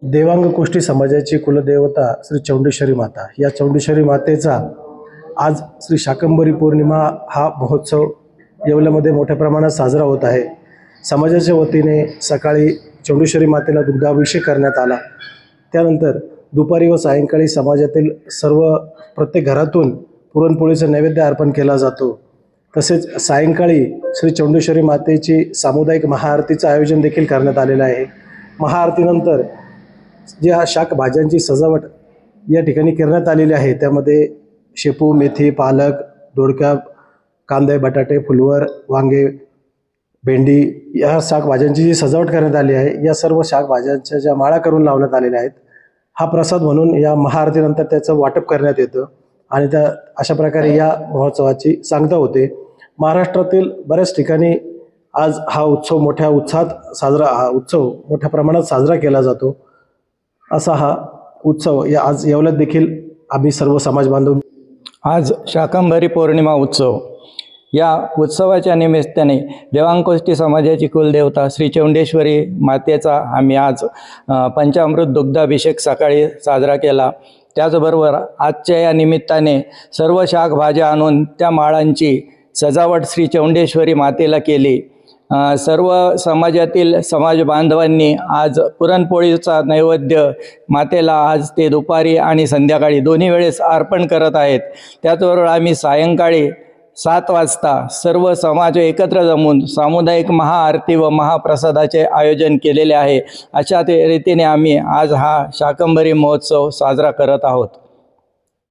देवांग कोष्टी समाजाची कुलदेवता श्री चौंडेश्वरी माता, या चौंडेश्वरी मातेचा आज श्री शाकंभरी पौर्णिमा हा महोत्सव येवल्यामध्ये मोठ्या प्रमाणात साजरा होत आहे। समाजाच्या वतीने सकाळी चौंडेश्वरी मातेला दुग्धाभिषेक करण्यात आला। त्यानंतर दुपारी व सायंकाळी समाजातील प्रत्येक घरातून पुरणपोळीचा नैवेद्य अर्पण केला जातो। तसेच सायंकाळी श्री चौंडेश्वरी मातेची सामुदायिक महाआरतीचं आयोजन देखील करण्यात आलेलं आहे। महाआरतीनंतर ज्या शाक भाज्यांची सजावट या ठिकाणी करण्यात आलेली आहे, त्यामध्ये शेपू, मेथी, पालक, दोडका, कांदे, बटाटे, फुलवर, वांगे, भेंडी या शाकभाज्यांची जी सजावट करण्यात आली आहे, या सर्व शाकभाज्यांच्या ज्या माळा करून लावण्यात आलेल्या आहेत, हा प्रसाद म्हणून या महाआरतीनंतर त्याचं वाटप करण्यात येतं आणि अशा प्रकारे या महोत्सवाची सांगता होते। महाराष्ट्रातील बऱ्याच ठिकाणी आज हा उत्सव मोठ्या प्रमाणात साजरा केला जातो। असा हा उत्सव आज येवल्यात देखील आम्ही सर्व समाज बांधव आज शाकंभरी पौर्णिमा उत्सव या उत्सवाच्या निमित्ताने देवांग कोष्टी समाजाची कुलदेवता श्री चौंडेश्वरी मातेचा आम्ही आज पंचामृत दुग्धाभिषेक सकाळी साजरा केला। त्याचबरोबर आजच्या या निमित्ताने सर्व शाकभाज्या आणून त्या माळांची सजावट श्री चौंडेश्वरी मातेला केली। सर्व समाजातील समाज बांधवांनी आज पुरणपोळीचा नैवेद्य मातेला आज ते दुपारी आणि संध्याकाळी दोन्ही वेळेस अर्पण करत आहेत। त्याचबरोबर आम्ही सायंकाळी 7 वाजता सर्व समाज एकत्र जमून सामुदायिक महाआरती व महाप्रसादाचे आयोजन केलेले आहे। अशा रीतीने आम्ही आज हा शाकंभरी महोत्सव साजरा करत आहोत।